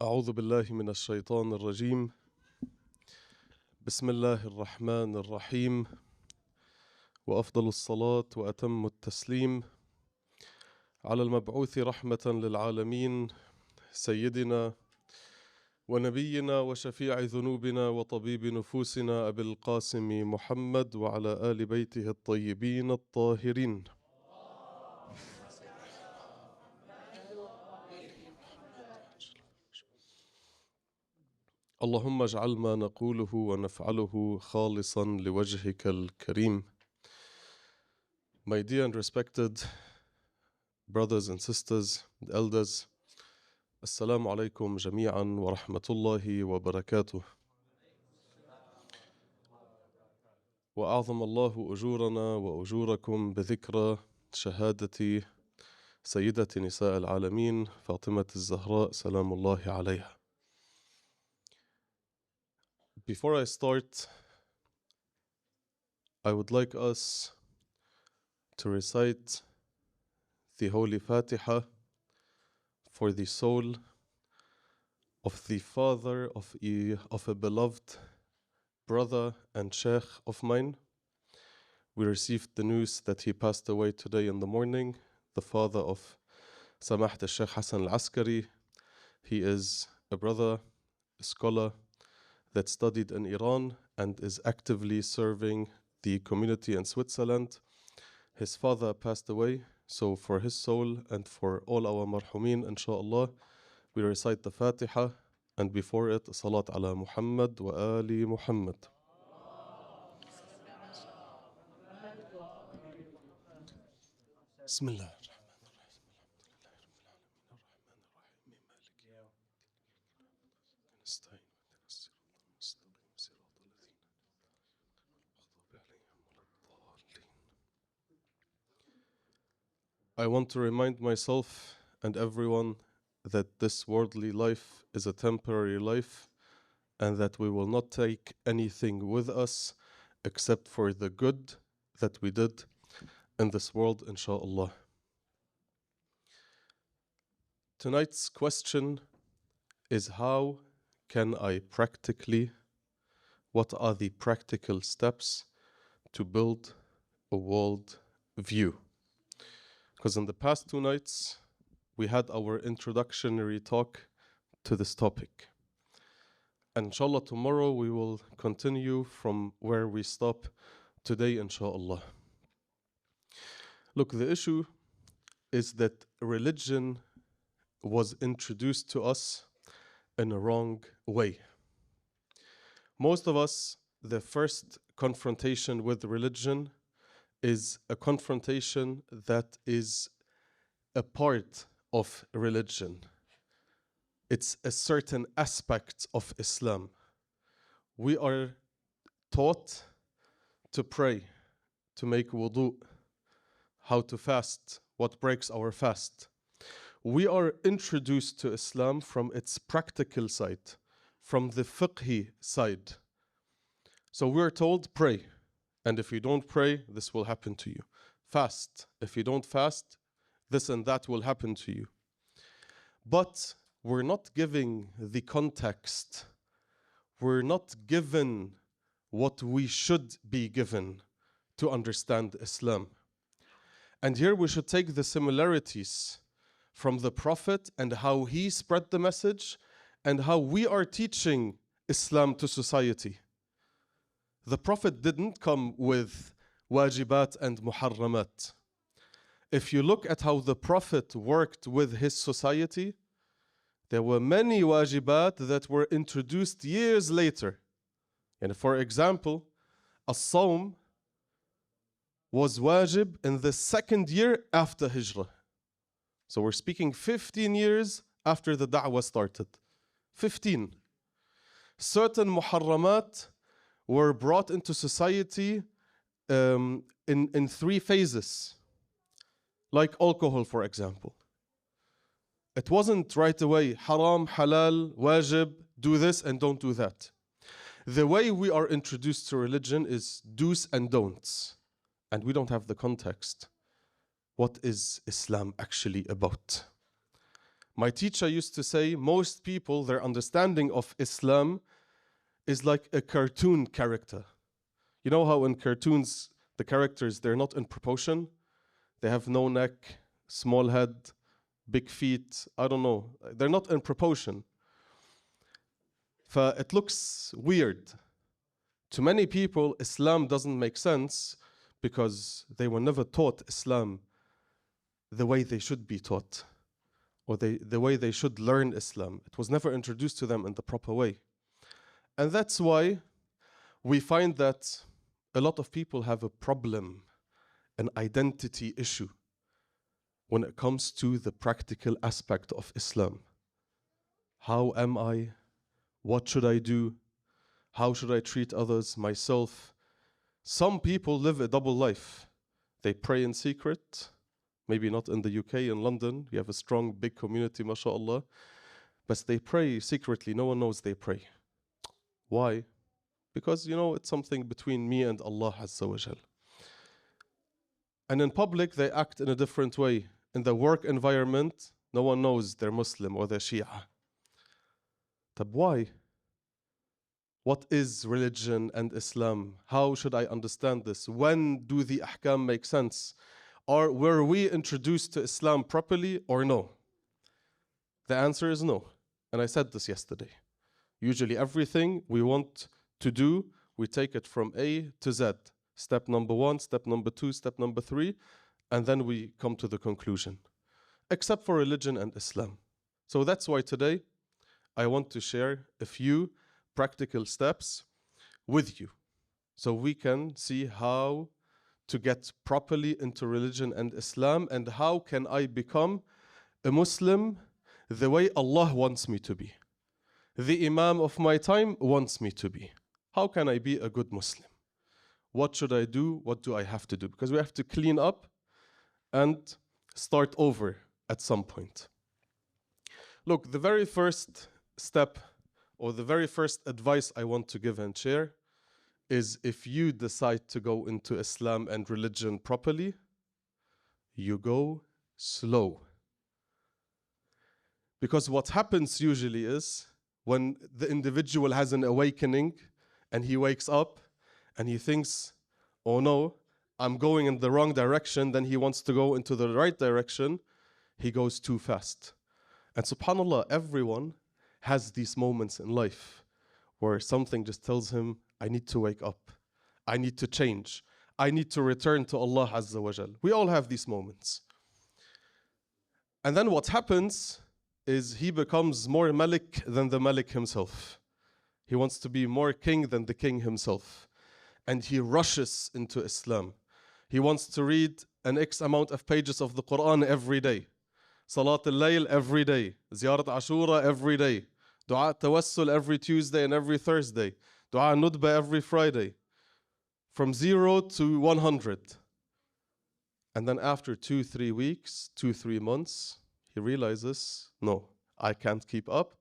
أعوذ بالله من الشيطان الرجيم. بسم الله الرحمن الرحيم، وأفضل الصلاة وأتم التسليم على المبعوث رحمة للعالمين سيدنا ونبينا وشفيع ذنوبنا وطبيب نفوسنا أبي القاسم محمد وعلى آل بيته الطيبين الطاهرين. اللهم اجعل ما نقوله ونفعله خالصا لوجهك الكريم. My dear and respected brothers and sisters and elders, Assalamu alaikum jami'an wa rahmatullahi wa barakatuh. وأعظم الله أجورنا وأجوركم بذكرى شهادة سيدة نساء العالمين فاطمة الزهراء سلام الله عليها. Before I start, I would like us to recite the Holy Fatiha for the soul of the father of a beloved brother and sheikh of mine. We received the news that he passed away today in the morning, the father of Samahat Sheikh Hassan Al-Askari. He is a brother, a scholar that studied in Iran and is actively serving the community in Switzerland. His father passed away, so for his soul and for all our marhumin, inshallah, we recite the Fatiha, and before it, Salat ala Muhammad wa Ali Muhammad. Bismillah. I want to remind myself and everyone that this worldly life is a temporary life and that we will not take anything with us except for the good that we did in this world, inshallah. Tonight's question is, how can I what are the practical steps to build a world view? Because in the past 2 nights, we had our introductory talk to this topic. And inshallah, tomorrow we will continue from where we stop today, inshallah. Look, the issue is that religion was introduced to us in a wrong way. Most of us, the first confrontation with religion is a confrontation that is a part of religion. It's a certain aspect of Islam. We are taught to pray, to make wudu, how to fast, what breaks our fast. We are introduced to Islam from its practical side, from the fiqhi side. So we're told, pray. And if you don't pray, this will happen to you. Fast. If you don't fast, this and that will happen to you. But we're not giving the context. We're not given what we should be given to understand Islam. And here we should take the similarities from the Prophet and how he spread the message and how we are teaching Islam to society. The Prophet didn't come with wajibat and muharramat. If you look at how the Prophet worked with his society, there were many wajibat that were introduced years later. And for example, as-sawm was wajib in the 2nd year after Hijrah. So we're speaking 15 years after the da'wah started. 15. Certain muharramat were brought into society in 3 phases. Like alcohol, for example. It wasn't right away, haram, halal, wajib, do this and don't do that. The way we are introduced to religion is do's and don'ts. And we don't have the context. What is Islam actually about? My teacher used to say, most people, their understanding of Islam is like a cartoon character. You know how in cartoons, the characters, they're not in proportion? They have no neck, small head, big feet, I don't know. They're not in proportion. It looks weird. To many people, Islam doesn't make sense because they were never taught Islam the way they should be taught, or the way they should learn Islam. It was never introduced to them in the proper way. And that's why we find that a lot of people have a problem, an identity issue, when it comes to the practical aspect of Islam. How am I? What should I do? How should I treat others, myself? Some people live a double life. They pray in secret, maybe not in the UK, in London. You have a strong, big community, mashallah. But they pray secretly. No one knows they pray. Why? Because, it's something between me and Allah Azza wa Jal. And in public, they act in a different way. In the work environment, no one knows they're Muslim or they're Shia. But why? What is religion and Islam? How should I understand this? When do the ahkam make sense? Or were we introduced to Islam properly or no? The answer is no. And I said this yesterday. Usually everything we want to do, we take it from A to Z. Step number 1, step number 2, step number 3, and then we come to the conclusion. Except for religion and Islam. So that's why today I want to share a few practical steps with you, so we can see how to get properly into religion and Islam, and how can I become a Muslim the way Allah wants me to be, the Imam of my time wants me to be. How can I be a good Muslim? What should I do? What do I have to do? Because we have to clean up and start over at some point. Look, the very first step, or the very first advice I want to give and share, is if you decide to go into Islam and religion properly, you go slow. Because what happens usually is, when the individual has an awakening and he wakes up and he thinks, oh no, I'm going in the wrong direction, then he wants to go into the right direction, he goes too fast. And subhanAllah, everyone has these moments in life where something just tells him, I need to wake up, I need to change, I need to return to Allah Azza wa Jal. We all have these moments. And then what happens is he becomes more Malik than the Malik himself. He wants to be more king than the king himself. And he rushes into Islam. He wants to read an X amount of pages of the Quran every day. Salat al-Layl every day. Ziyarat Ashura every day. Dua Tawassul every Tuesday and every Thursday. Dua Nudba every Friday. From 0 to 100. And then after 2-3 weeks, 2-3 months, he realizes, no, I can't keep up.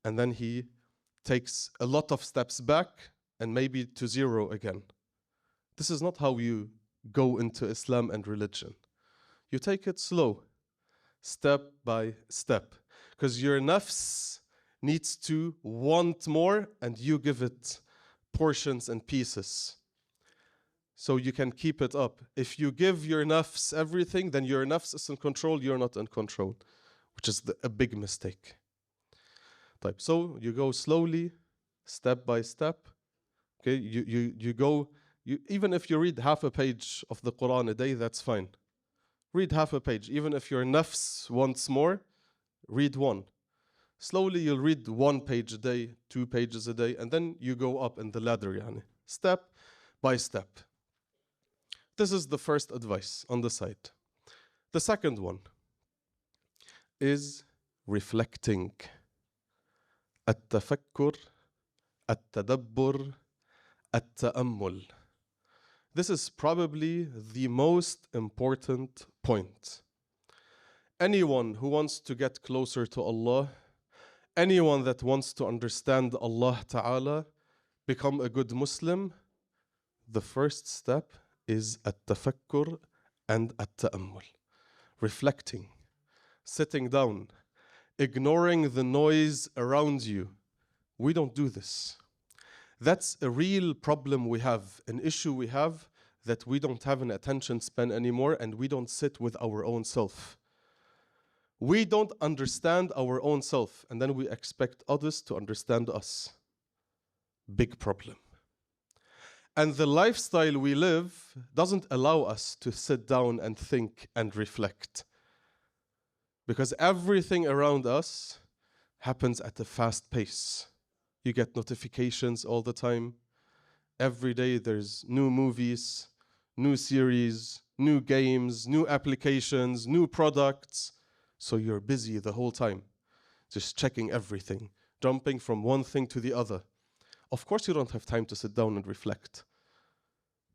And then he takes a lot of steps back and maybe to 0 again. This is not how you go into Islam and religion. You take it slow, step by step, because your nafs needs to want more and you give it portions and pieces so you can keep it up. If you give your nafs everything, then your nafs is in control, you're not in control, which is a big mistake. So you go slowly, step by step. Okay, you go, even if you read half a page of the Quran a day, that's fine. Read half a page. Even if your nafs wants more, read one. Slowly you'll read 1 page a day, 2 pages a day, and then you go up in the ladder, yani, step by step. This is the first advice on the side. The second one is reflecting. التفكر, التدبر, التأمل. This is probably the most important point. Anyone who wants to get closer to Allah, anyone that wants to understand Allah Ta'ala, become a good Muslim, the first step is التفكر and التأمل. Reflecting, sitting down, ignoring the noise around you. We don't do this. That's a real problem we have, an issue we have, that we don't have an attention span anymore and we don't sit with our own self. We don't understand our own self and then we expect others to understand us. Big problem. And the lifestyle we live doesn't allow us to sit down and think and reflect. Because everything around us happens at a fast pace. You get notifications all the time. Every day there's new movies, new series, new games, new applications, new products. So you're busy the whole time, just checking everything, jumping from one thing to the other. Of course you don't have time to sit down and reflect.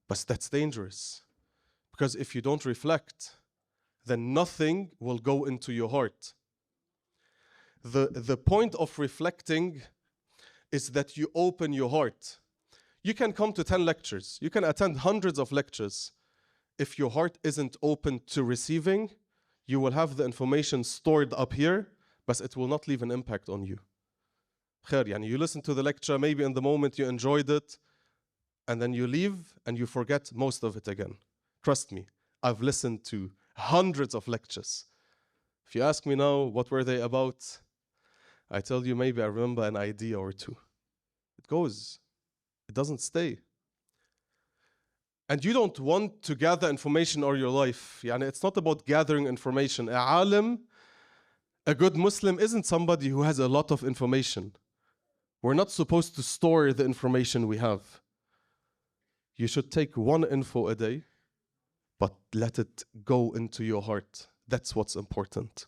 But that's dangerous. Because if you don't reflect, then nothing will go into your heart. The point of reflecting is that you open your heart. You can come to 10 lectures. You can attend hundreds of lectures. If your heart isn't open to receiving, you will have the information stored up here, but it will not leave an impact on you. Khair, yani you listen to the lecture, maybe in the moment you enjoyed it, and then you leave and you forget most of it again. Trust me, I've listened to hundreds of lectures. If you ask me now, what were they about? I tell you, maybe I remember an idea or two. It goes. It doesn't stay. And you don't want to gather information all your life. Yani it's not about gathering information. A alim, a good Muslim, isn't somebody who has a lot of information. We're not supposed to store the information we have. You should take one info a day, but let it go into your heart. That's what's important.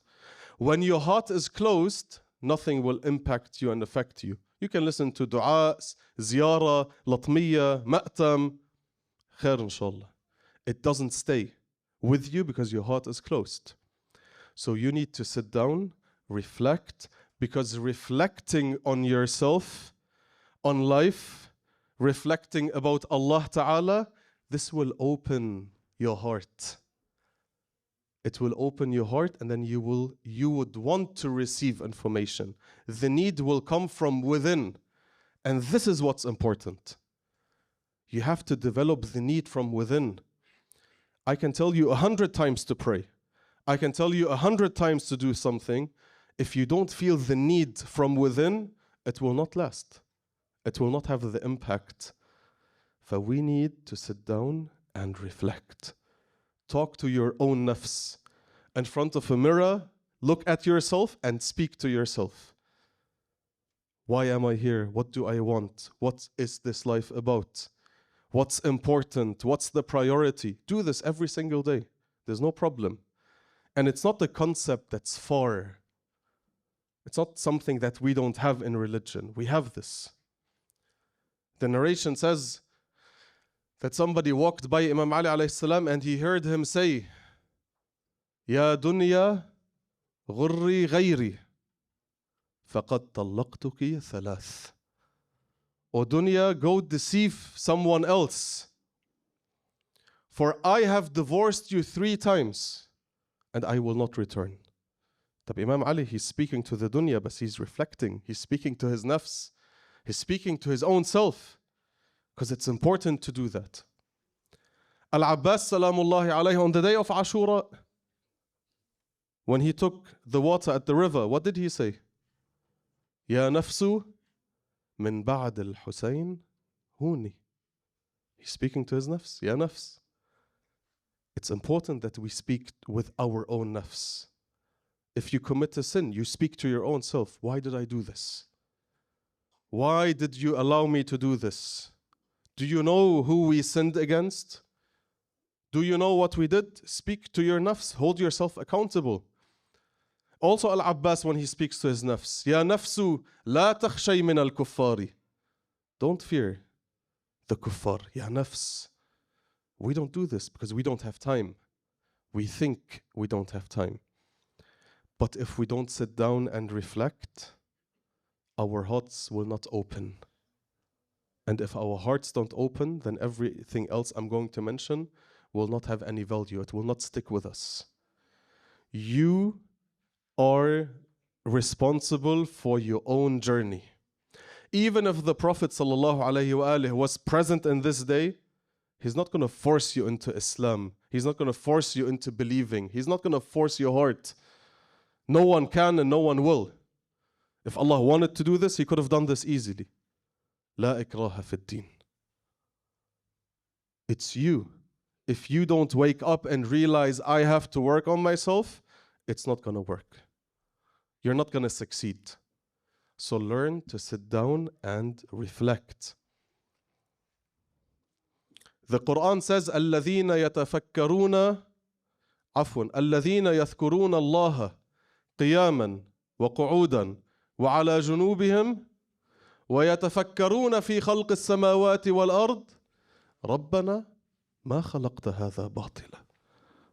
When your heart is closed, nothing will impact you and affect you. You can listen to du'as, ziyara, latmiya, ma'tam. Khair inshallah. It doesn't stay with you because your heart is closed. So you need to sit down, reflect, because reflecting on yourself, on life, reflecting about Allah Ta'ala, this will open your heart. It will open your heart and then you would want to receive information. The need will come from within. And this is what's important. You have to develop the need from within. I can tell you 100 times to pray. I can tell you 100 times to do something. If you don't feel the need from within, it will not last. It will not have the impact. So we need to sit down and reflect. Talk to your own nafs. In front of a mirror, look at yourself and speak to yourself. Why am I here? What do I want? What is this life about? What's important? What's the priority? Do this every single day. There's no problem. And it's not a concept that's far. It's not something that we don't have in religion. We have this. The narration says that somebody walked by Imam Ali alayhi salam and he heard him say, Ya dunya ghurri ghayri faqad tallaqtuki thalath. O dunya, go deceive someone else. For I have divorced you 3 times and I will not return. Tab Imam Ali, he's speaking to the dunya, but he's reflecting. He's speaking to his nafs. He's speaking to his own self. Because it's important to do that. Al-Abbas salamullahi alayhi on the day of Ashura, when he took the water at the river, what did he say? Ya nafsu min ba'd al-Husayn huni. He's speaking to his nafs. Ya nafs. It's important that we speak with our own nafs. If you commit a sin, you speak to your own self. Why did I do this? Why did you allow me to do this? Do you know who we sinned against? Do you know what we did? Speak to your nafs. Hold yourself accountable. Also Al-Abbas, when he speaks to his nafs, Ya nafsu la takhshay min al-kuffari. Don't fear the kuffar. Ya nafs. We don't do this because we don't have time. We think we don't have time. But if we don't sit down and reflect, our hearts will not open. And if our hearts don't open, then everything else I'm going to mention will not have any value. It will not stick with us. You are responsible for your own journey. Even if the Prophet ﷺ was present in this day, he's not going to force you into Islam. He's not going to force you into believing. He's not going to force your heart. No one can and no one will. If Allah wanted to do this, He could have done this easily. لا إكراه في الدين. It's you. If you don't wake up and realize I have to work on myself, it's not going to work. You're not going to succeed. So learn to sit down and reflect. The Quran says, الذين يتفكرون الذين يذكرون الله قياما وقعودا وعلى جنوبهم ويتفكرون في خلق السماوات والأرض ربنا ما خلقت هذا باطلا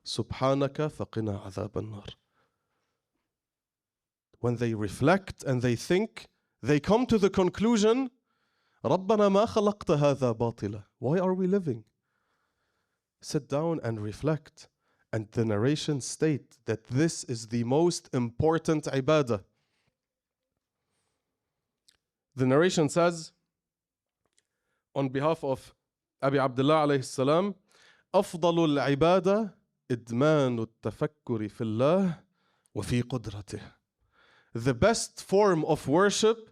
سبحانك فقنا عذاب النار. When they reflect and they think, they come to the conclusion, ربنا ما خلقت هذا باطلا. Why are we living? Sit down and reflect. And the narration state that this is the most important ibadah. The narration says, on behalf of Abi Abdullah alayhi salam, أفضل العبادة إدمان التفكر في الله وفي قدرته. The best form of worship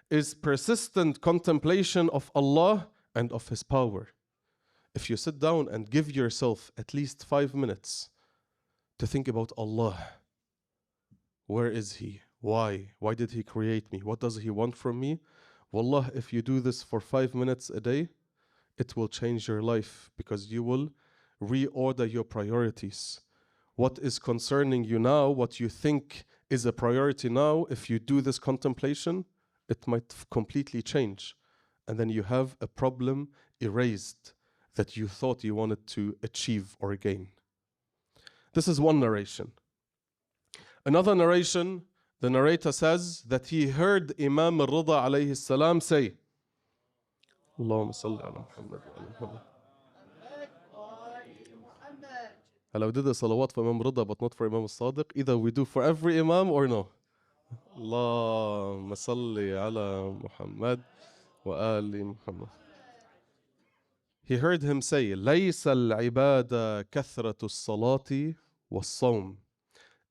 is persistent contemplation of Allah and of His power. If you sit down and give yourself at least 5 minutes to think about Allah, where is He? Why? Why did He create me? What does He want from me? Wallah, if you do this for 5 minutes a day, it will change your life because you will reorder your priorities. What is concerning you now, what you think is a priority now, if you do this contemplation, it might completely change. And then you have a problem erased that you thought you wanted to achieve or gain. This is one narration. Another narration, the narrator says that he heard Imam al-Rida alayhi salam say, Allahumma salli ala Muhammad wa ala Muhammad. Hello, did the salawat for Imam Rida but not for Imam al-Sadiq? Either we do for every Imam or no. Allahumma salli ala Muhammad wa ali Muhammad. He heard him say, ليس العبادة كثرة الصلاة والصوم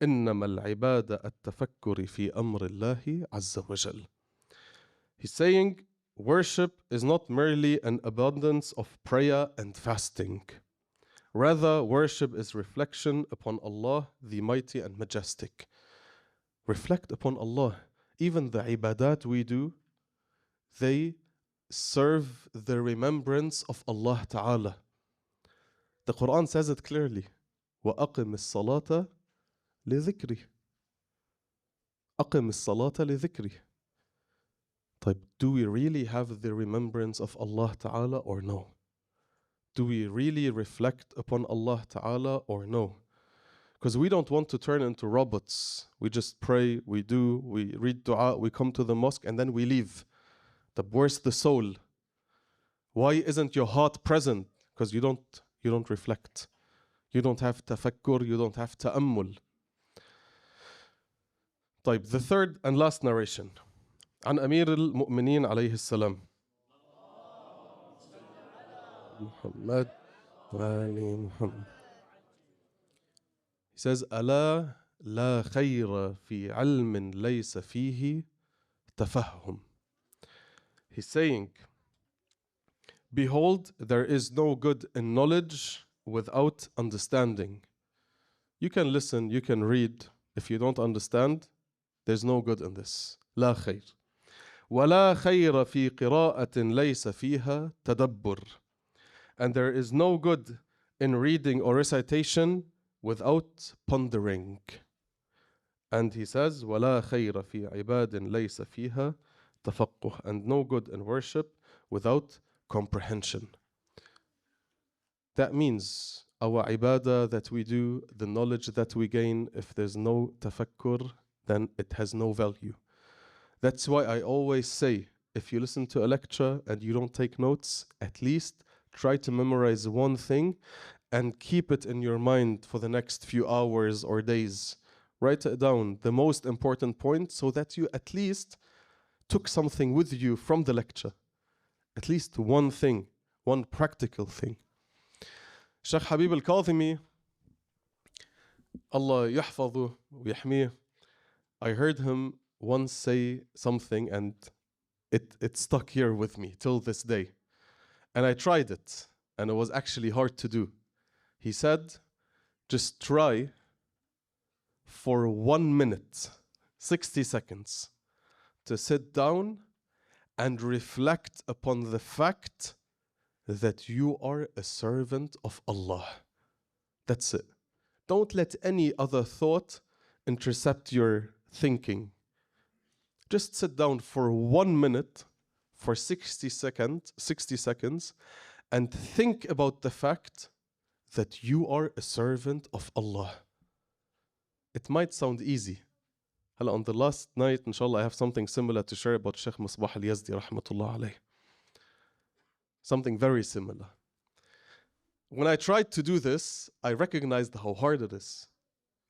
إنما العبادة التفكر في أمر الله عز وجل. He's saying, worship is not merely an abundance of prayer and fasting. Rather, worship is reflection upon Allah, the Mighty and Majestic. Reflect upon Allah. Even the ibadat we do, they serve the remembrance of Allah Ta'ala. The Quran says it clearly. وَأَقِمِ الصَّلَاةَ لِذِكْرِ. أَقِمِ الصَّلَاةَ لِذِكْرِ. طيب, do we really have the remembrance of Allah Ta'ala or no? Do we really reflect upon Allah Ta'ala or no? Because we don't want to turn into robots. We just pray, we read dua, we come to the mosque and then we leave. Where's the soul? Why isn't your heart present? Because you don't reflect. You don't have tafakkur, you don't have ta'ammul. طيب, the third and last narration. عن أمير المؤمنين عليه السلام. محمد وآل محمد. He says, ألا لا خير في علم ليس فيه تفهم. He's saying, behold, there is no good in knowledge without understanding. You can listen, you can read. If you don't understand, there's no good in this. لا خير. ولا خير في قراءة ليس فيها تدبر. And there is no good in reading or recitation without pondering. And he says, ولا خير في عباد ليس فيها تفقه. And no good in worship without comprehension. That means our ibadah that we do, the knowledge that we gain, if there's no tafakkur, then it has no value. That's why I always say, if you listen to a lecture and you don't take notes, at least try to memorize one thing and keep it in your mind for the next few hours or days. Write it down, the most important point, so that you at least took something with you from the lecture. At least one thing, one practical thing. Sheikh Habib al-Kadhimi, Allah yahfadhu ويحميه, I heard him once say something and it stuck here with me till this day. And I tried it, and it was actually hard to do. He said, just try for 1 minute, 60 seconds, to sit down and reflect upon the fact that you are a servant of Allah. That's it. Don't let any other thought intercept your thinking. Just sit down for 1 minute, for 60 seconds, and think about the fact that you are a servant of Allah. It might sound easy. On the last night, inshallah, I have something similar to share about Sheikh Mohammad Alchaer, rahmatullah alayh. Something very similar. When I tried to do this, I recognized how hard it is.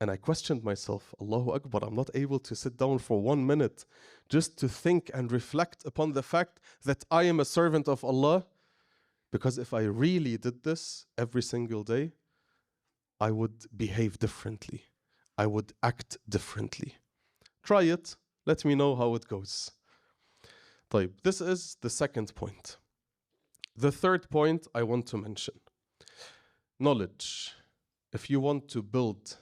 And I questioned myself, Allahu Akbar, I'm not able to sit down for 1 minute just to think and reflect upon the fact that I am a servant of Allah. Because if I really did this every single day, I would behave differently. I would act differently. Try it. Let me know how it goes. طيب, this is the second point. The third point I want to mention. Knowledge. If you want to build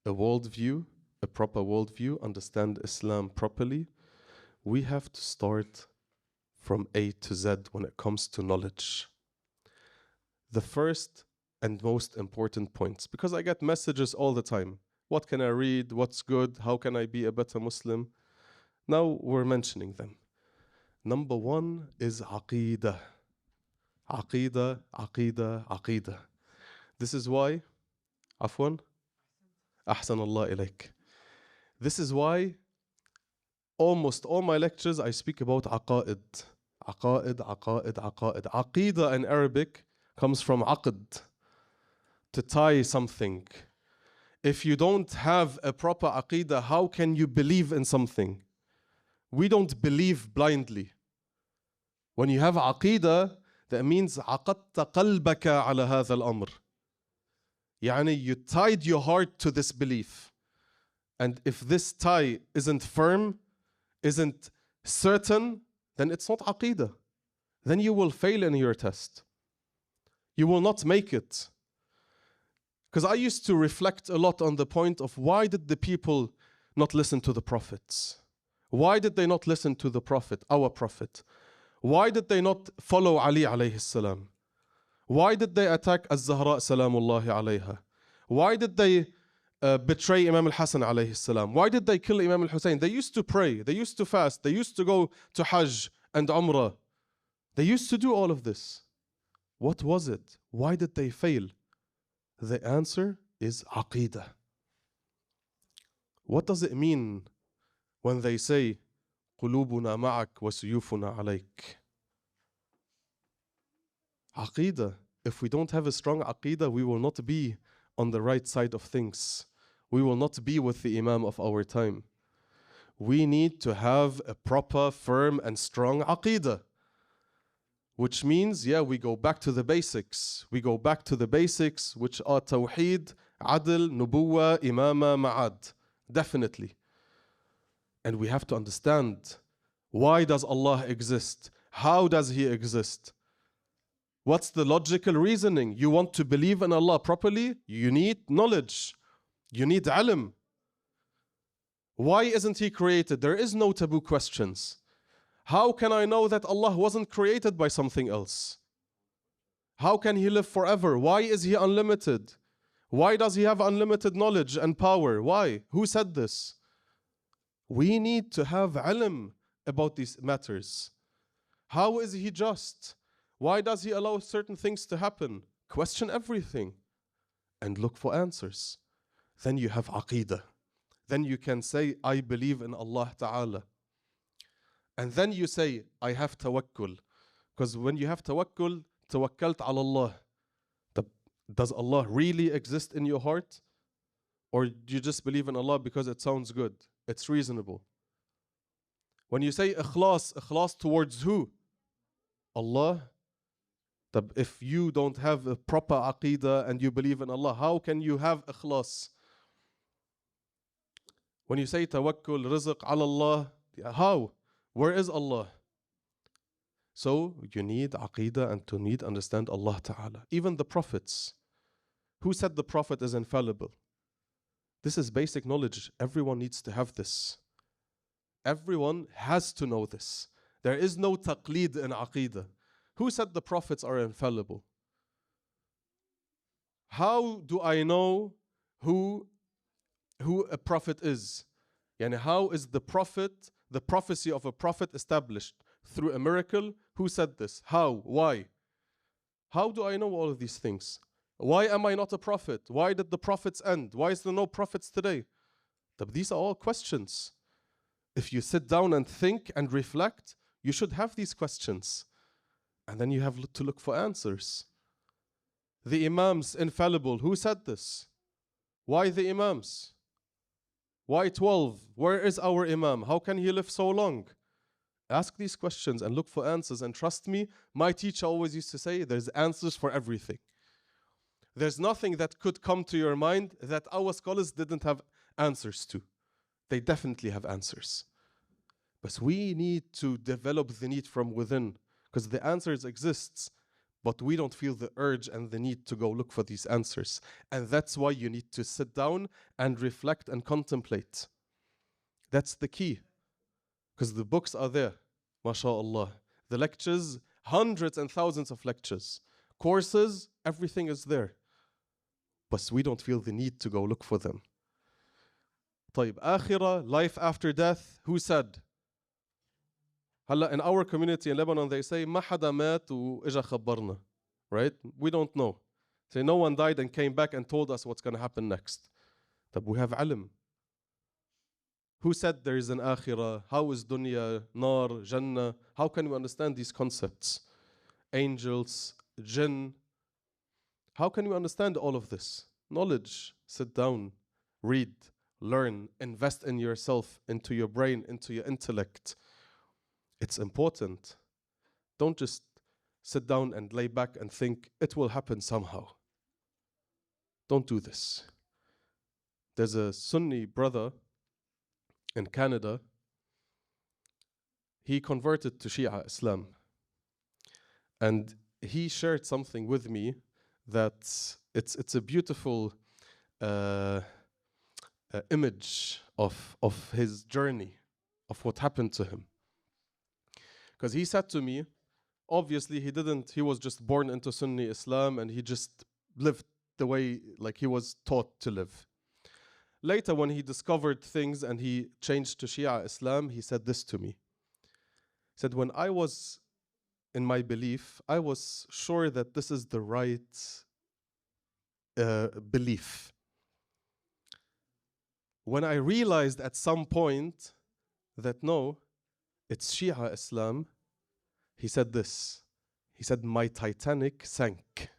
a worldview, a proper worldview, understand Islam properly, we have to start from A to Z when it comes to knowledge. The first and most important points, because I get messages all the time. What can I read? What's good? How can I be a better Muslim? Now we're mentioning them. Number one is Aqeedah. Aqeedah, Aqeedah, Aqeedah. This is why, Afwan, Ahsan Allah ilayk. This is why almost all my lectures I speak about Aqaid. Aqaid, Aqaid, Aqaid. Aqeedah in Arabic comes from Aqd, to tie something. If you don't have a proper Aqeedah, how can you believe in something? We don't believe blindly. When you have Aqeedah, that means عقدت قلبك على هذا الأمر. يعني you tied your heart to this belief. And if this tie isn't firm, isn't certain, then it's not Aqeedah. Then you will fail in your test. You will not make it. Because I used to reflect a lot on the point of why did the people not listen to the prophets? Why did they not listen to the prophet, our prophet? Why did they not follow Ali alayhi salam? Why did they attack Az-Zahra salamullahi alayha? Why did they betray Imam al-Hasan alayhi salam? Why did they kill Imam al-Hussein? They used to pray, they used to fast, they used to go to Hajj and Umrah. They used to do all of this. What was it? Why did they fail? The answer is Aqeedah. What does it mean when they say قلوبنا معك وسيوفنا عليك? Aqeedah. If we don't have a strong Aqeedah, we will not be on the right side of things. We will not be with the Imam of our time. We need to have a proper, firm and strong Aqeedah. Which means, we go back to the basics. We go back to the basics, which are Tawheed, Adl, Nubuwa, Imama, Ma'ad. Definitely. And we have to understand, why does Allah exist? How does He exist? What's the logical reasoning? You want to believe in Allah properly? You need knowledge. You need ilm. Why isn't He created? There is no taboo questions. How can I know that Allah wasn't created by something else? How can He live forever? Why is He unlimited? Why does He have unlimited knowledge and power? Why? Who said this? We need to have ilm about these matters. How is He just? Why does He allow certain things to happen? Question everything and look for answers. Then you have Aqeedah. Then you can say, I believe in Allah Ta'ala. And then you say, I have tawakkul. Because when you have tawakkul, tawakkalt ala Allah. Does Allah really exist in your heart? Or you just believe in Allah because it sounds good? It's reasonable. When you say ikhlas, ikhlas towards who? Allah. If you don't have a proper aqidah and you believe in Allah, how can you have ikhlas? When you say tawakkul, rizq, ala Allah, how? Where is Allah? So you need aqidah and to need understand Allah Ta'ala. Even the prophets. Who said the prophet is infallible? This is basic knowledge. Everyone needs to have this. Everyone has to know this. There is no taqleed in aqidah. Who said the prophets are infallible? How do I know who a prophet is? Yani how is the prophecy of a prophet established? Through a miracle? Who said this? How? Why? How do I know all of these things? Why am I not a prophet? Why did the prophets end? Why is there no prophets today? These are all questions. If you sit down and think and reflect, you should have these questions. And then you have to look for answers. The imams infallible. Who said this? Why the imams? Why 12? Where is our imam? How can he live so long? Ask these questions and look for answers. And trust me, my teacher always used to say, there's answers for everything. There's nothing that could come to your mind that our scholars didn't have answers to. They definitely have answers. But we need to develop the need from within, because the answers exist, but we don't feel the urge and the need to go look for these answers. And that's why you need to sit down and reflect and contemplate. That's the key. Because the books are there, mashallah. The lectures, hundreds and thousands of lectures. Courses, everything is there. But we don't feel the need to go look for them. طيب, akhirah, life after death, who said? هلا in our community in Lebanon they say ما حدا مات وإجا خبرنا. Right? We don't know. Say no one died and came back and told us what's going to happen next. طب we have ilm. Who said there is an akhirah? How is dunya, nar, jannah? How can we understand these concepts? Angels, jinn. How can we understand all of this? Knowledge. Sit down, read, learn, invest in yourself, into your brain, into your intellect. It's important. Don't just sit down and lay back and think it will happen somehow. Don't do this. There's a Sunni brother in Canada. He converted to Shia Islam. And he shared something with me that it's a beautiful image of his journey, of what happened to him. Because he said to me, obviously he was just born into Sunni Islam and he just lived the way like he was taught to live. Later when he discovered things and he changed to Shia Islam, he said this to me. He said, when I was in my belief, I was sure that this is the right belief. When I realized at some point that no, it's Shia Islam, he said this. He said, my Titanic sank.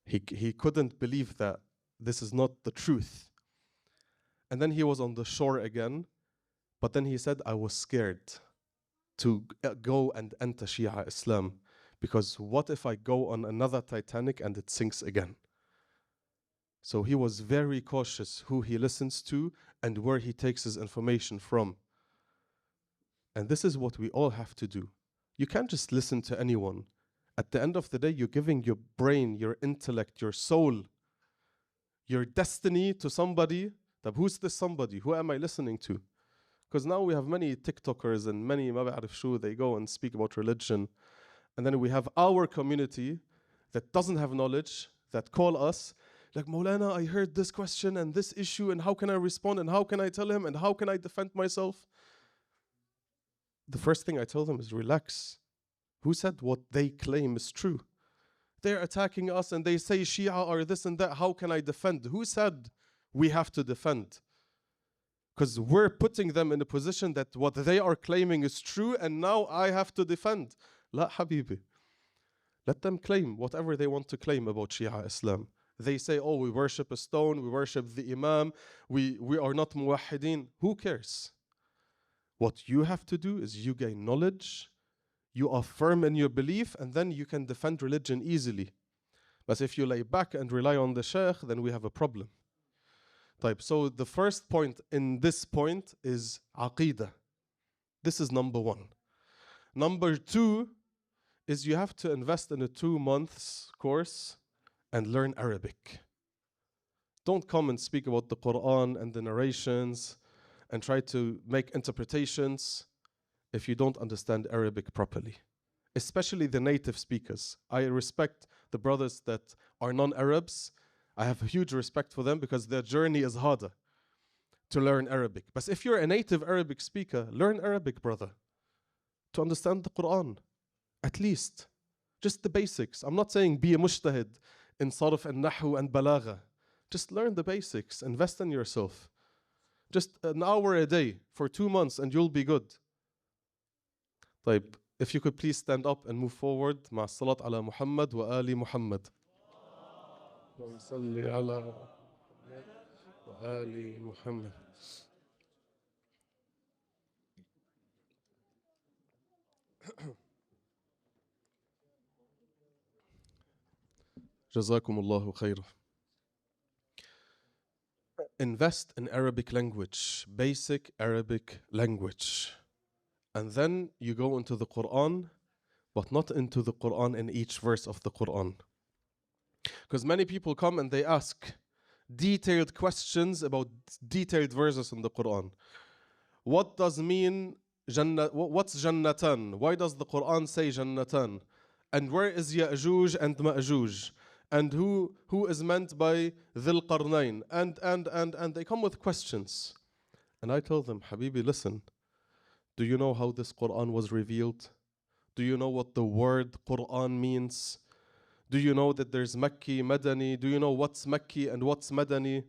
He couldn't believe that this is not the truth. And then he was on the shore again, but then he said, I was scared to go and enter Shia Islam, because what if I go on another Titanic and it sinks again? So he was very cautious who he listens to and where he takes his information from. And this is what we all have to do. You can't just listen to anyone. At the end of the day, you're giving your brain, your intellect, your soul, your destiny to somebody. Who's this somebody? Who am I listening to? Because now we have many TikTokers and many, they go and speak about religion. And then we have our community that doesn't have knowledge, that call us, like, Maulana, I heard this question and this issue, and how can I respond, and how can I tell him, and how can I defend myself? The first thing I tell them is relax. Who said what they claim is true? They're attacking us and they say Shia are this and that. How can I defend? Who said we have to defend? Because we're putting them in a position that what they are claiming is true and now I have to defend. La habibi. Let them claim whatever they want to claim about Shia Islam. They say, oh, we worship a stone, we worship the imam, we are not muwahideen. Who cares? What you have to do is you gain knowledge, you are firm in your belief, and then you can defend religion easily. But if you lay back and rely on the sheikh, then we have a problem. So the first point in this point is aqidah. This is number one. Number two is you have to invest in a 2 months course and learn Arabic. Don't come and speak about the Quran and the narrations and try to make interpretations if you don't understand Arabic properly, especially the native speakers. I respect the brothers that are non-Arabs. I have a huge respect for them because their journey is harder to learn Arabic. But if you're a native Arabic speaker, learn Arabic, brother, to understand the Quran, at least. Just the basics. I'm not saying be a mujtahid in sarf and nahu and balagha. Just learn the basics. Invest in yourself. Just an hour a day for 2 months and you'll be good. If you could please stand up and move forward. مع الصلاة على محمد وآل محمد. اللهم صل على محمد وآل محمد. جزاكم الله خيرا. Invest in Arabic language, basic Arabic language. And then you go into the Quran, but not into the Quran in each verse of the Quran. Because many people come and they ask detailed questions about detailed verses in the Quran. What does mean what's Jannatan? Why does the Quran say Jannatan? And where is Ya'juj and Ma'juj? And who is meant by Dhil Qarnayn? And they come with questions. And I tell them, Habibi, listen, do you know how this Quran was revealed? Do you know what the word Quran means? Do you know that there's Makki, Madani? Do you know what's Makki and what's Madani?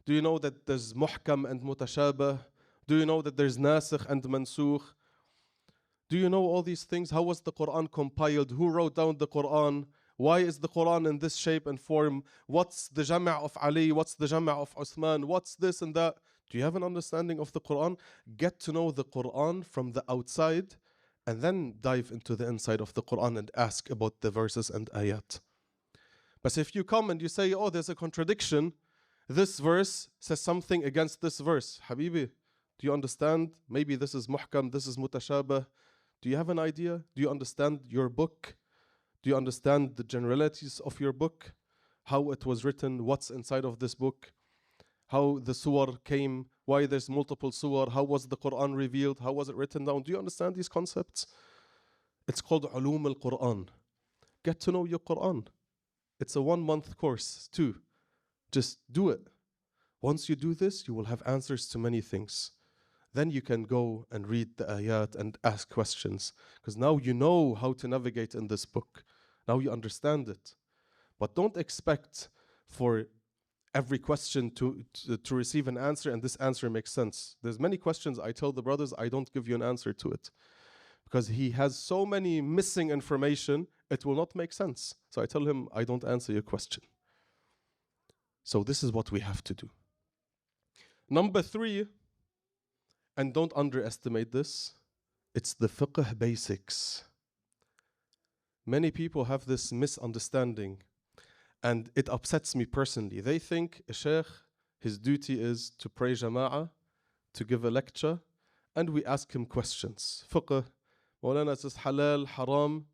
Do you know that there's Muhkam and Mutashabah? Do you know that there's Nasikh and Mansukh? Do you know all these things? How was the Quran compiled? Who wrote down the Quran? Why is the Quran in this shape and form? What's the Jama' of Ali? What's the Jama' of Uthman? What's this and that? Do you have an understanding of the Quran? Get to know the Quran from the outside and then dive into the inside of the Quran and ask about the verses and ayat. But if you come and you say, oh, there's a contradiction, this verse says something against this verse. Habibi, do you understand? Maybe this is muhkam, this is mutashabah. Do you have an idea? Do you understand your book? Do you understand the generalities of your book? How it was written? What's inside of this book? How the surah came? Why there's multiple surah? How was the Quran revealed? How was it written down? Do you understand these concepts? It's called Ulum al-Quran. Get to know your Quran. It's a 1 month course too. Just do it. Once you do this, you will have answers to many things. Then you can go and read the ayat and ask questions. Because now you know how to navigate in this book. Now you understand it. But don't expect for every question to receive an answer and this answer makes sense. There's many questions I tell the brothers, I don't give you an answer to it. Because he has so many missing information, it will not make sense. So I tell him, I don't answer your question. So this is what we have to do. Number 3, and don't underestimate this, it's the fiqh basics. Many people have this misunderstanding and it upsets me personally. They think a sheikh, his duty is to pray jama'ah, to give a lecture, and we ask him questions. Fiqh, Mawlana, is this halal, haram?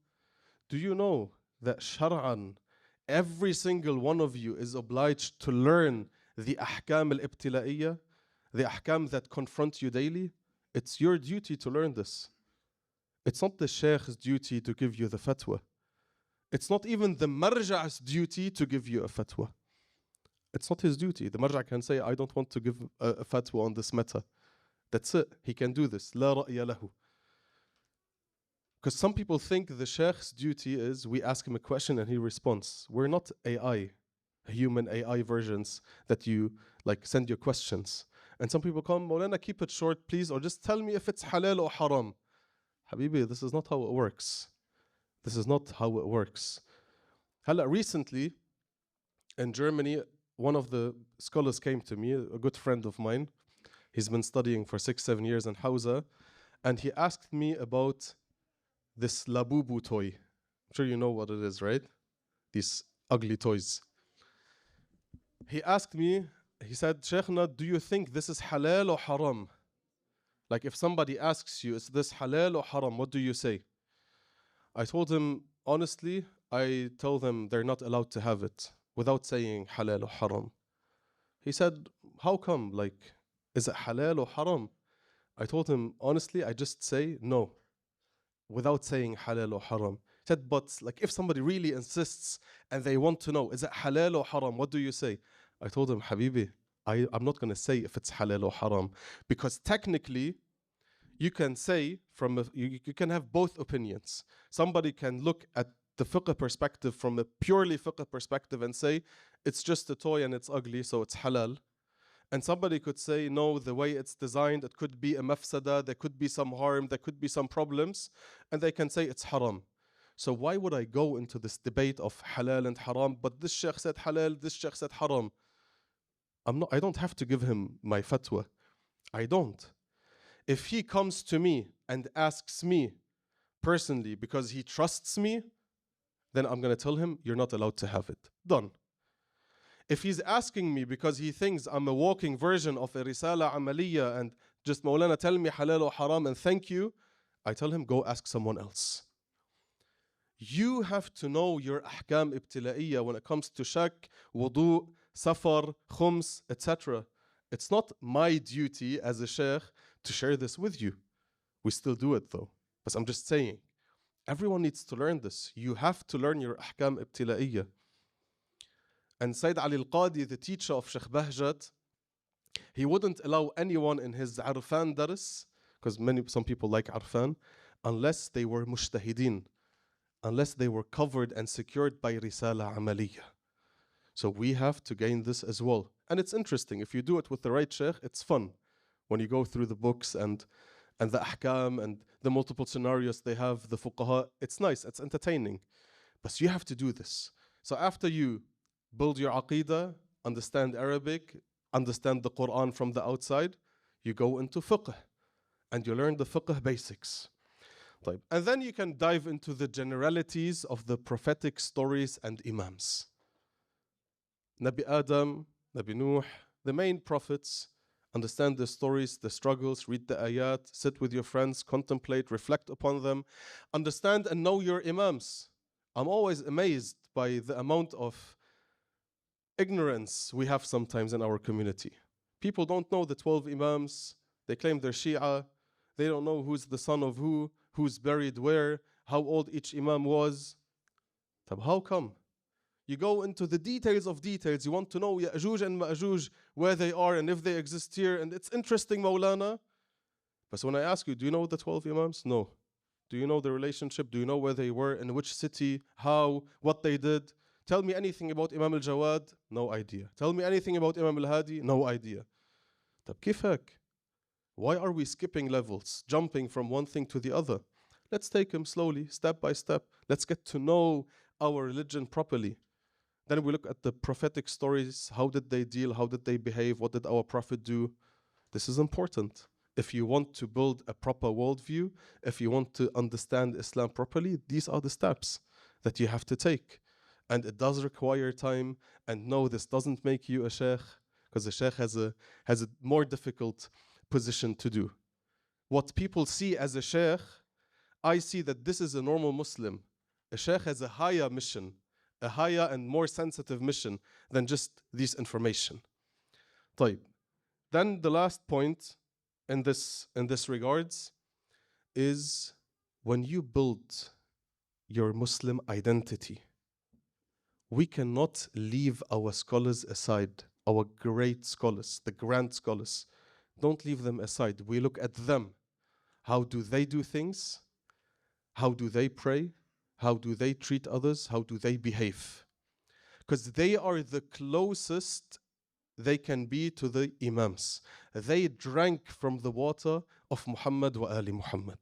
Do you know that shar'an, every single one of you is obliged to learn the ahkam al-ibtila'iyya, the ahkam that confront you daily? It's your duty to learn this. It's not the sheikh's duty to give you the fatwa. It's not even the marja''s duty to give you a fatwa. It's not his duty. The marja' can say, I don't want to give a fatwa on this matter. That's it. He can do this. La ra'ya lahu. Because some people think the sheikh's duty is we ask him a question and he responds. We're not AI, human AI versions that you send your questions. And some people come, Maulana, keep it short, please, or just tell me if it's halal or haram. Habibi, this is not how it works. This is not how it works. Recently, In Germany, one of the scholars came to me, a good friend of mine. He's been studying for 6, 7 years in Hausa, and he asked me about this Labubu toy. I'm sure you know what it is, right? These ugly toys. He asked me, he said, Sheikhna, do you think this is halal or haram? Like if somebody asks you, is this halal or haram, what do you say? I told him, honestly, I tell them they're not allowed to have it without saying halal or haram. He said, how come? Like, is it halal or haram? I told him, honestly, I just say no without saying halal or haram. He said, but like if somebody really insists and they want to know, is it halal or haram? What do you say? I told him, Habibi, I'm not going to say if it's halal or haram, because technically you can say you can have both opinions. Somebody can look at the fiqh perspective from a purely fiqh perspective and say it's just a toy and it's ugly, so it's halal. And somebody could say, no, the way it's designed, it could be a mafsada, there could be some harm, there could be some problems, and they can say it's haram. So why would I go into this debate of halal and haram, but this sheikh said halal, this sheikh said haram? I don't have to give him my fatwa. I don't. If he comes to me and asks me personally because he trusts me, then I'm going to tell him, you're not allowed to have it. Done. If he's asking me because he thinks I'm a walking version of a risala amaliya and just Maulana tell me halal or haram and thank you, I tell him go ask someone else. You have to know your ahkam ibtila'iyya when it comes to shak, wudu, safar, khums, etc. It's not my duty as a sheikh to share this with you. We still do it though. But I'm just saying, everyone needs to learn this. You have to learn your ahkam ibtila'iyya. And Sayyid Ali al-Qadi, the teacher of Sheikh Bahjat, he wouldn't allow anyone in his Arfan daris, because some people like Arfan, unless they were mushtahidin, unless they were covered and secured by Risala Amaliyah. So we have to gain this as well. And it's interesting, if you do it with the right sheikh, it's fun. When you go through the books and the ahkam and the multiple scenarios they have, the fuqaha, it's nice, it's entertaining. But you have to do this. So after you build your aqidah, understand Arabic, understand the Quran from the outside, you go into fiqh and you learn the fiqh basics. And then you can dive into the generalities of the prophetic stories and imams. Nabi Adam, Nabi Nuh, the main prophets, understand the stories, the struggles, read the ayat, sit with your friends, contemplate, reflect upon them, understand and know your imams. I'm always amazed by the amount of ignorance we have sometimes in our community. People don't know the 12 imams, they claim they're Shia, they don't know who's the son of who, who's buried where, how old each imam was. How come? You go into the details of details, you want to know Ya'juj and Ma'juj, where they are and if they exist here, and it's interesting, Maulana. But when I ask you, do you know the 12 imams? No. Do you know the relationship? Do you know where they were, in which city, how, what they did? Tell me anything about Imam al-Jawad? No idea. Tell me anything about Imam al-Hadi? No idea. كيفك? Why are we skipping levels, jumping from one thing to the other? Let's take them slowly, step by step. Let's get to know our religion properly. Then we look at the prophetic stories. How did they deal? How did they behave? What did our prophet do? This is important. If you want to build a proper worldview, if you want to understand Islam properly, these are the steps that you have to take. And it does require time. And no, this doesn't make you a sheikh, because a sheikh has a more difficult position to do. What people see as a sheikh, I see that this is a normal Muslim. A sheikh has a higher mission, a higher and more sensitive mission than just this information. طيب. Then the last point in this regards is when you build your Muslim identity, we cannot leave our scholars aside, our great scholars, the grand scholars. Don't leave them aside. We look at them. How do they do things? How do they pray? How do they treat others? How do they behave? Because they are the closest they can be to the imams. They drank from the water of Muhammad wa Ali Muhammad.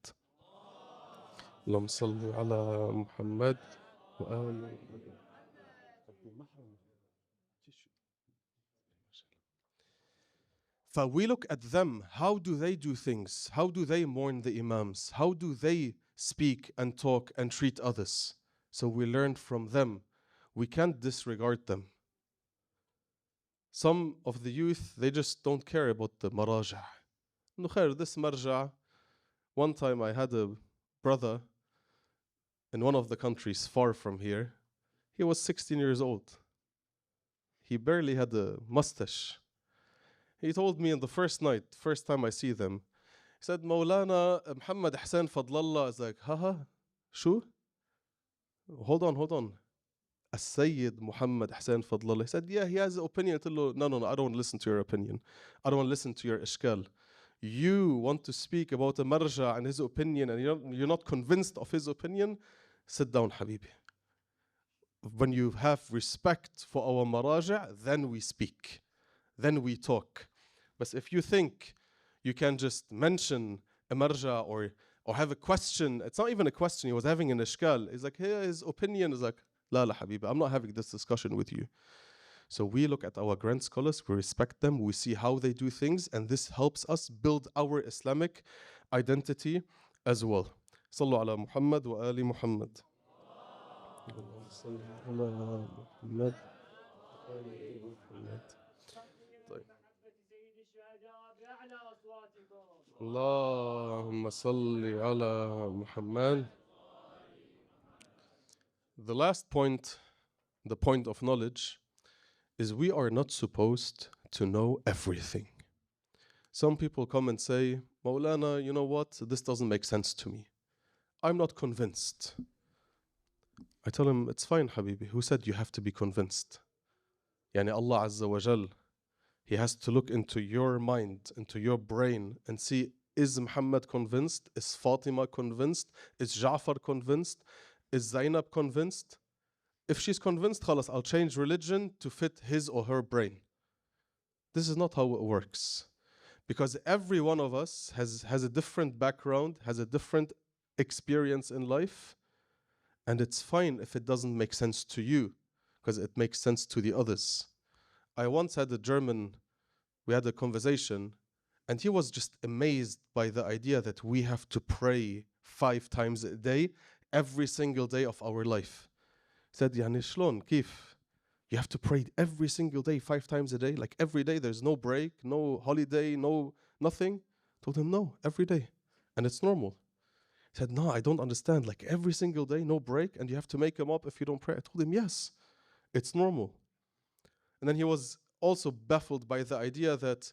Allahumma salli ala Muhammad wa ali Muhammad. We look at them. How do they do things? How do they mourn the imams? How do they speak and talk and treat others? So we learn from them. We can't disregard them. Some of the youth, they just don't care about the maraja'. No khair, this marja'. One time I had a brother in one of the countries far from here. He was 16 years old. He barely had a mustache. He told me in the first night, first time I see them, he said, Maulana Muhammad Hassan Fadlallah. I was like, haha, shu? Hold on. As-Sayyid Muhammad Hassan Fadlallah. He said, yeah, he has an opinion. I told him, no, I don't want to listen to your opinion. I don't want to listen to your ishkal. You want to speak about a marja' and his opinion, and you're not convinced of his opinion? Sit down, Habibi. When you have respect for our maraja', then we speak. Then we talk. But if you think you can just mention a marja' or have a question, it's not even a question, he was having an ishkal. He's like, here, his opinion is like, la habibi, I'm not having this discussion with you. So we look at our grand scholars, we respect them, we see how they do things, and this helps us build our Islamic identity as well. Sallu ala Muhammad wa ali Muhammad. Allahumma salli ala Muhammad. The last point, the point of knowledge, is we are not supposed to know everything. Some people come and say, Maulana, you know what? This doesn't make sense to me. I'm not convinced. I tell him, it's fine, Habibi. Who said you have to be convinced? Yani Allah Azza wa Jal, He has to look into your mind, into your brain, and see, is Muhammad convinced? Is Fatima convinced? Is Ja'far convinced? Is Zainab convinced? If she's convinced, khalas, I'll change religion to fit his or her brain. This is not how it works. Because every one of us has a different background, has a different experience in life, and it's fine if it doesn't make sense to you, because it makes sense to the others. I once had we had a conversation, and he was just amazed by the idea that we have to pray 5 times a day, every single day of our life. He said, Yani shlon, kif? You have to pray every single day, 5 times a day? Like every day, there's no break, no holiday, no nothing? I told him, no, every day. And it's normal. He said, no, I don't understand. Like every single day, no break, and you have to make them up if you don't pray. I told him, yes, it's normal. And then he was also baffled by the idea that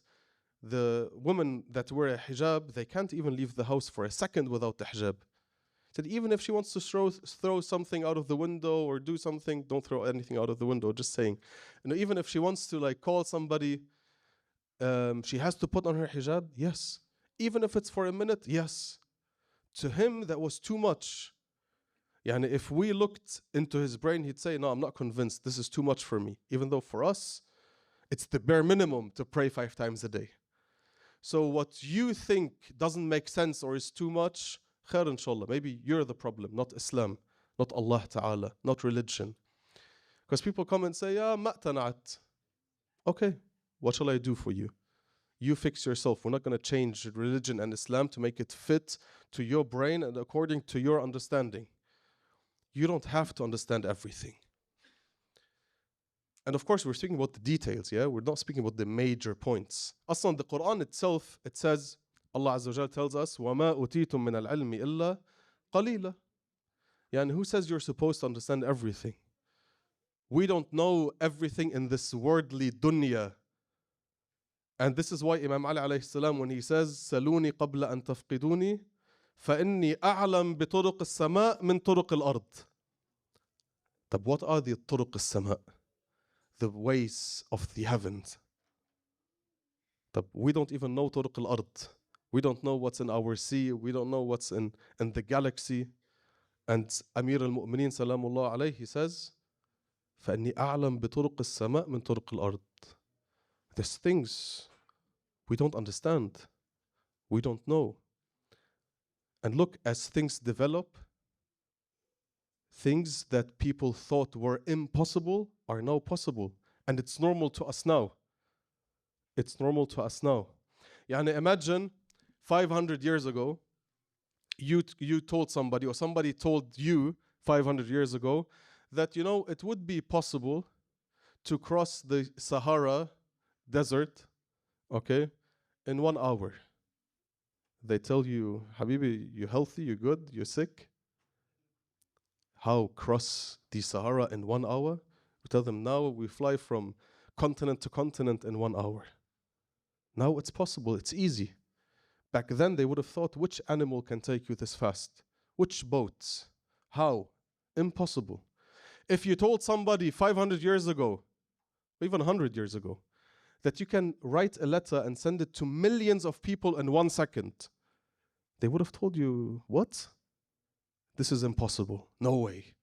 the women that wear a hijab, they can't even leave the house for a second without the hijab. He said, even if she wants to throw something out of the window or do something, don't throw anything out of the window, just saying. And even if she wants to call somebody, she has to put on her hijab, yes. Even if it's for a minute, yes. To him, that was too much. Yani if we looked into his brain, he'd say, no, I'm not convinced. This is too much for me. Even though for us, it's the bare minimum to pray 5 times a day. So what you think doesn't make sense or is too much, khair inshallah. Maybe you're the problem, not Islam, not Allah Ta'ala, not religion. Because people come and say, yeah, ma'tana'at. Okay, what shall I do for you? You fix yourself. We're not going to change religion and Islam to make it fit to your brain and according to your understanding. You don't have to understand everything. And of course, we're speaking about the details, yeah? We're not speaking about the major points. Aslan, the Quran itself, it says, Allah Azza wa Jal tells us, وَمَا أُتِيتُم مِّنَ الْعِلْمِ إِلَّا قَلِيلًا. Yani who says you're supposed to understand everything? We don't know everything in this worldly dunya. And this is why Imam Ali alayhi salam, when he says, سَلُونِي قَبْلَ أَن تَفْقِدُونِي فَإِنِّي أَعْلَمْ بِطُرُقِ السَّمَاءِ مِن طُرُقِ الْأَرْضِ. طب what are the طُرُقِ السَّمَاء? The ways of the heavens. طب we don't even know طُرُقِ الْأَرْض. We don't know what's in our sea. We don't know what's in the galaxy. And Amir al-Mu'mineen salamullah alayhi, he says, فَإِنِّي أَعْلَمْ بِطُرُقِ السَّمَاءِ مِن طُرُقِ الْأَرْضِ. There's things we don't understand. We don't know. And look, as things develop, things that people thought were impossible are now possible. And it's normal to us now. It's normal to us now. Yani imagine 500 years ago, you told somebody, or somebody told you 500 years ago, that, you know, it would be possible to cross the Sahara desert, okay, in 1 hour. They tell you, Habibi, you healthy, you good, you sick? How cross the Sahara in 1 hour? We tell them, now we fly from continent to continent in 1 hour. Now it's possible, it's easy. Back then they would have thought, which animal can take you this fast? Which boats? How? Impossible. If you told somebody 500 years ago, even 100 years ago, that you can write a letter and send it to millions of people in 1 second, they would have told you, what? This is impossible. No way.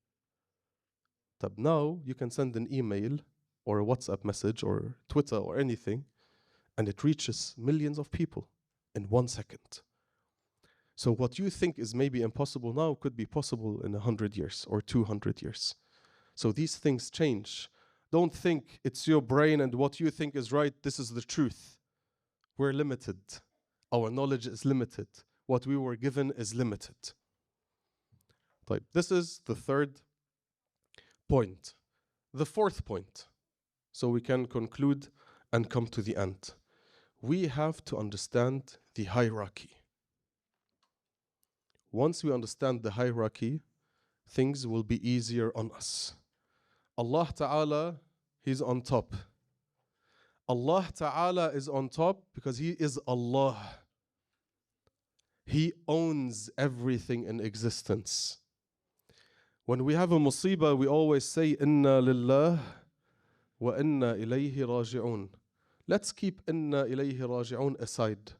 But now you can send an email or a WhatsApp message or Twitter or anything, and it reaches millions of people in 1 second. So what you think is maybe impossible now could be possible in 100 years or 200 years. So these things change. Don't think it's your brain and what you think is right, this is the truth. We're limited. Our knowledge is limited. What we were given is limited. This is the third point. The fourth point, so we can conclude and come to the end. We have to understand the hierarchy. Once we understand the hierarchy, things will be easier on us. Allah Ta'ala, He's on top. Allah Ta'ala is on top because He is Allah. He owns everything in existence. When we have a musibah, we always say, Inna lillah wa inna ilayhi raji'un. Let's keep Inna ilayhi raji'un aside.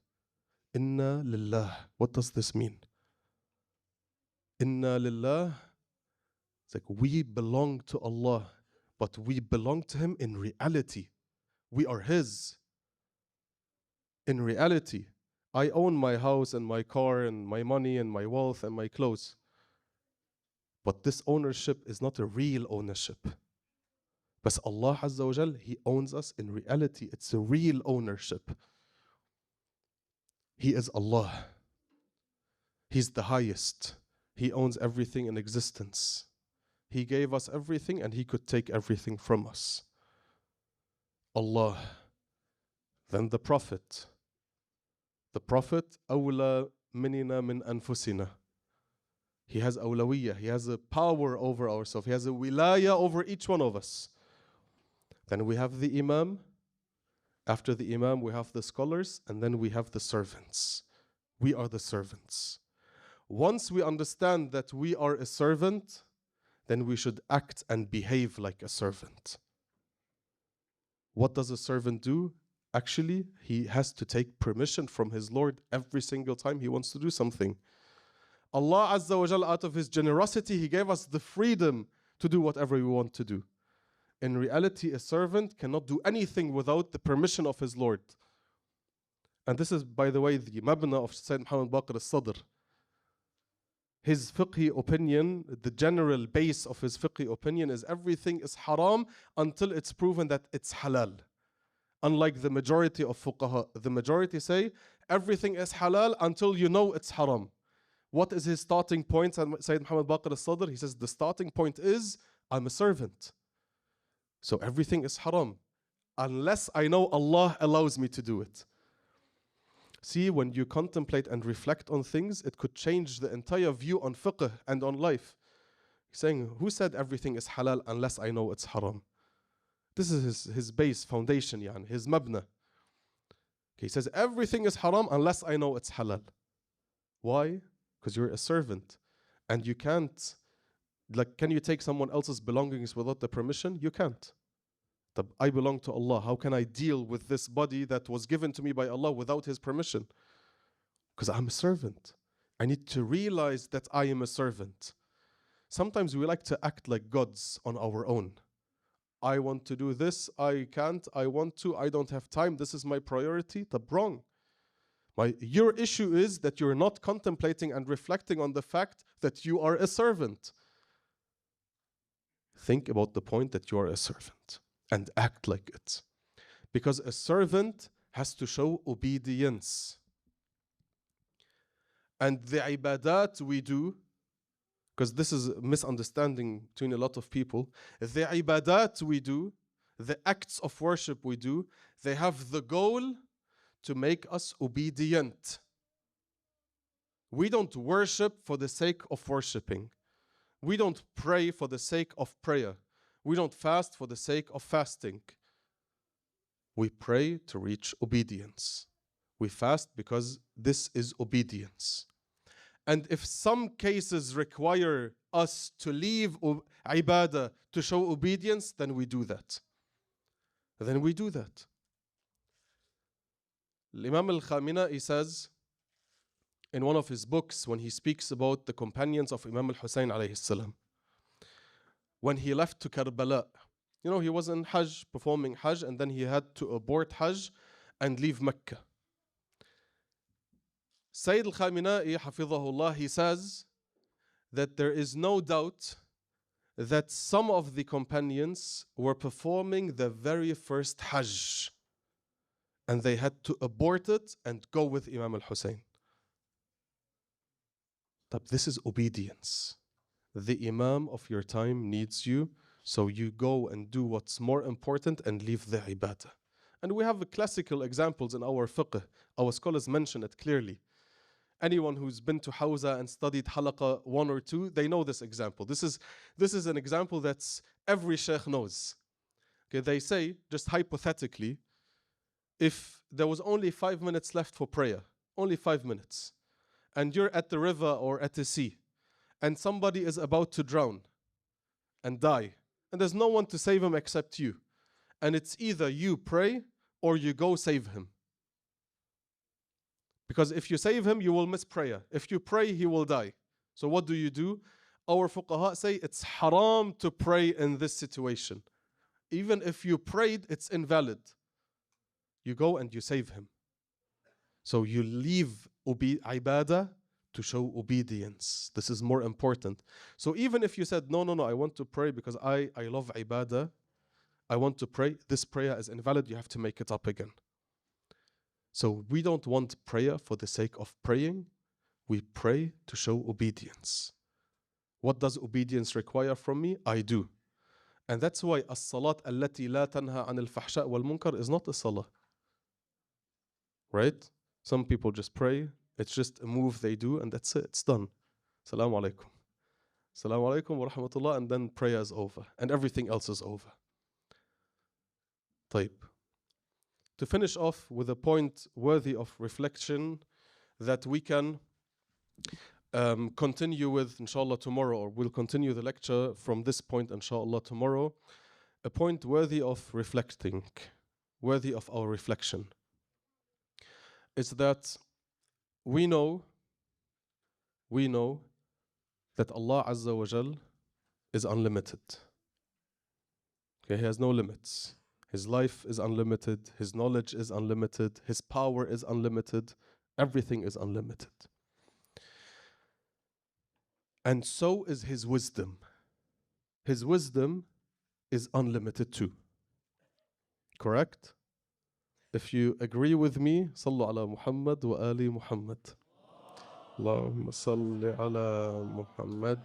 Inna lillah. What does this mean? Inna lillah. It's like we belong to Allah, but we belong to Him in reality. We are His. In reality, I own my house and my car and my money and my wealth and my clothes. But this ownership is not a real ownership. But Allah Azza wa Jal, He owns us in reality. It's a real ownership. He is Allah. He's the highest. He owns everything in existence. He gave us everything and He could take everything from us. Allah. Then the Prophet. The Prophet, أولى مننا من أنفسنا. He has awlawiyya. He has a power over ourselves. He has a wilaya over each one of us. Then we have the Imam. After the Imam, we have the scholars. And then we have the servants. We are the servants. Once we understand that we are a servant, then we should act and behave like a servant. What does a servant do? Actually, he has to take permission from his Lord every single time he wants to do something. Allah Azza wa Jal, out of His generosity, He gave us the freedom to do whatever we want to do. In reality, a servant cannot do anything without the permission of his Lord. And this is, by the way, the mabna of Sayyid Muhammad Baqir al-Sadr. His fiqhi opinion, the general base of his fiqhi opinion is everything is haram until it's proven that it's halal. Unlike the majority of fuqaha, the majority say everything is halal until you know it's haram. What is his starting point? Sayyid Muhammad Baqir al-Sadr, he says the starting point is, I'm a servant. So everything is haram unless I know Allah allows me to do it. See, when you contemplate and reflect on things, it could change the entire view on fiqh and on life. He's saying, who said everything is halal unless I know it's haram? This is his base foundation, his mabna. Okay, he says everything is haram unless I know it's halal. Why? Because you're a servant. And you can't, can you take someone else's belongings without the permission? You can't. I belong to Allah. How can I deal with this body that was given to me by Allah without His permission? Because I'm a servant. I need to realize that I am a servant. Sometimes we like to act like gods on our own. I want to do this, I can't, I want to, I don't have time, this is my priority. That's wrong. Your issue is that you're not contemplating and reflecting on the fact that you are a servant. Think about the point that you are a servant and act like it. Because a servant has to show obedience. And the ibadat we do, because this is a misunderstanding between a lot of people, the ibadat we do, the acts of worship we do, they have the goal to make us obedient. We don't worship for the sake of worshiping. We don't pray for the sake of prayer. We don't fast for the sake of fasting. We pray to reach obedience. We fast because this is obedience. And if some cases require us to leave ibadah to show obedience, then we do that. Then we do that. Imam Al-Khamenei says in one of his books, when he speaks about the companions of Imam Al-Hussein alayhi salam, when he left to Karbala, you know, he was in Hajj, performing Hajj, and then he had to abort Hajj and leave Mecca. Sayyid Al-Khamenei, hafidhahullah, he says that there is no doubt that some of the companions were performing the very first Hajj, and they had to abort it and go with Imam Al-Hussein. This is obedience. The Imam of your time needs you, so you go and do what's more important and leave the ibadah. And we have classical examples in our fiqh. Our scholars mention it clearly. Anyone who's been to Hawza and studied Halaqa 1 or 2, they know this example. This is an example that's every sheikh knows. Okay, they say, just hypothetically, if there was only 5 minutes left for prayer, only 5 minutes, and you're at the river or at the sea, and somebody is about to drown and die, and there's no one to save him except you, and it's either you pray or you go save him. Because if you save him, you will miss prayer. If you pray, he will die. So what do? Our fuqaha say it's haram to pray in this situation. Even if you prayed, it's invalid. You go and you save him. So you leave ibadah to show obedience. This is more important. So even if you said, no, I want to pray because I love ibadah, I want to pray, this prayer is invalid, you have to make it up again. So we don't want prayer for the sake of praying. We pray to show obedience. What does obedience require from me? I do. And that's why as-salat allati la tanha anil fahsha wal munkar is not a salah. Right? Some people just pray. It's just a move they do and that's it. It's done. Assalamu alaikum. Assalamu alaikum wa rahmatullah, and then prayer is over. And everything else is over. طيب. To finish off with a point worthy of reflection that we can continue with inshallah tomorrow, or we'll continue the lecture from this point inshallah tomorrow. A point worthy of reflecting, worthy of our reflection, is that we know that Allah Azza wa Jal is unlimited. Okay, He has no limits. His life is unlimited, His knowledge is unlimited, His power is unlimited, everything is unlimited. And so is His wisdom. His wisdom is unlimited too. Correct? If you agree with me, Sallu ala Muhammad wa ali Muhammad. Allahumma salli ala Muhammad.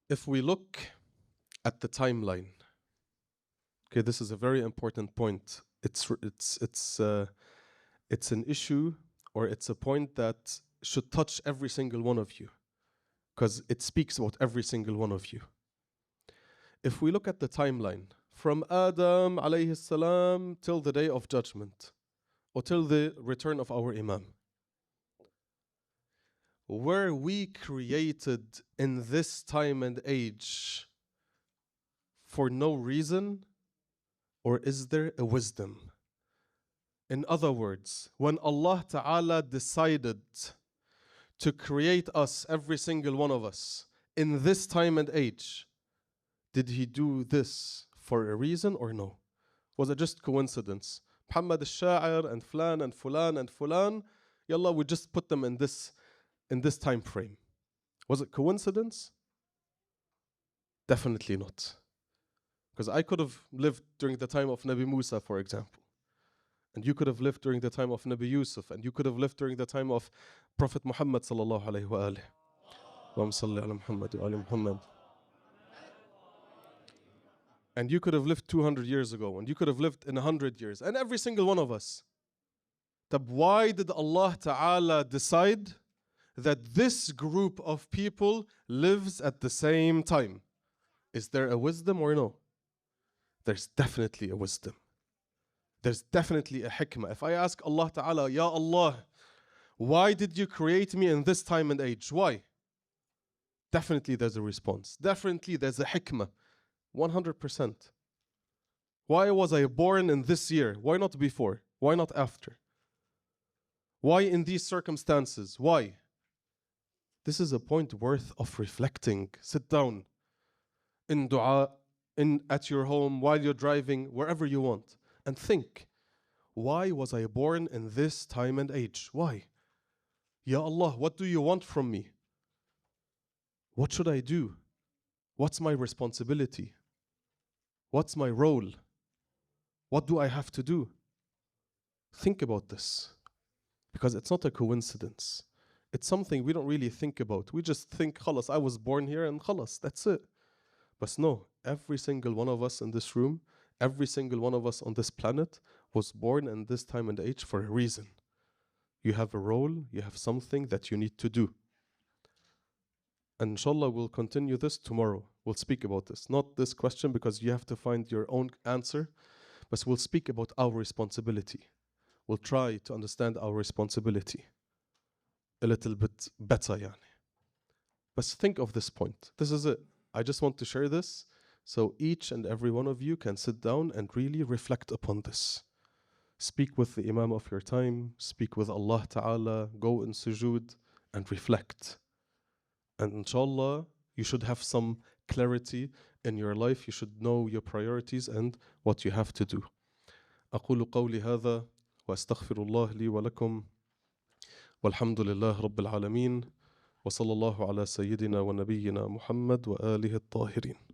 If we look at the timeline, okay, this is a very important point. It's an issue, or it's a point that should touch every single one of you, because it speaks about every single one of you. If we look at the timeline, from Adam alayhi salam till the day of judgment, or till the return of our Imam, were we created in this time and age for no reason, or is there a wisdom? In other words, when Allah Ta'ala decided to create us, every single one of us, in this time and age, did He do this for a reason or no? Was it just coincidence? Muhammad Alchaer and Fulan and Fulan and Fulan, yallah, we just put them in this time frame. Was it coincidence? Definitely not. Because I could have lived during the time of Nabi Musa, for example. And you could have lived during the time of Nabi Yusuf. And you could have lived during the time of Prophet Muhammad sallallahu alayhi wa alihi. Allahumma salli ala Muhammad wa ali Muhammad. And you could have lived 200 years ago. And you could have lived in 100 years. And every single one of us. But why did Allah Ta'ala decide that this group of people lives at the same time? Is there a wisdom or no? There's definitely a wisdom. There's definitely a hikmah. If I ask Allah Ta'ala, Ya Allah, why did you create me in this time and age? Why? Definitely there's a response. Definitely there's a hikmah. 100%. Why was I born in this year? Why not before? Why not after? Why in these circumstances? Why? This is a point worth of reflecting. Sit down in dua, at your home, while you're driving, wherever you want, and think, why was I born in this time and age? Why? Ya Allah, what do you want from me? What should I do? What's my responsibility? What's my role? What do I have to do? Think about this. Because it's not a coincidence. It's something we don't really think about. We just think, khalas, I was born here and khalas, that's it. But no, every single one of us in this room, every single one of us on this planet was born in this time and age for a reason. You have a role, you have something that you need to do. And inshallah, we'll continue this tomorrow. We'll speak about this. Not this question because you have to find your own answer, but we'll speak about our responsibility. We'll try to understand our responsibility a little bit better, yani. But think of this point. This is it. I just want to share this so each and every one of you can sit down and really reflect upon this. Speak with the Imam of your time, speak with Allah Ta'ala, go in sujood and reflect. And inshallah, you should have some clarity in your life. You should know your priorities and what you have to do. أقول قولي هذا وأستغفر الله لي ولكم والحمد لله رب العالمين وصلى الله على سيدنا ونبينا محمد وآله الطاهرين.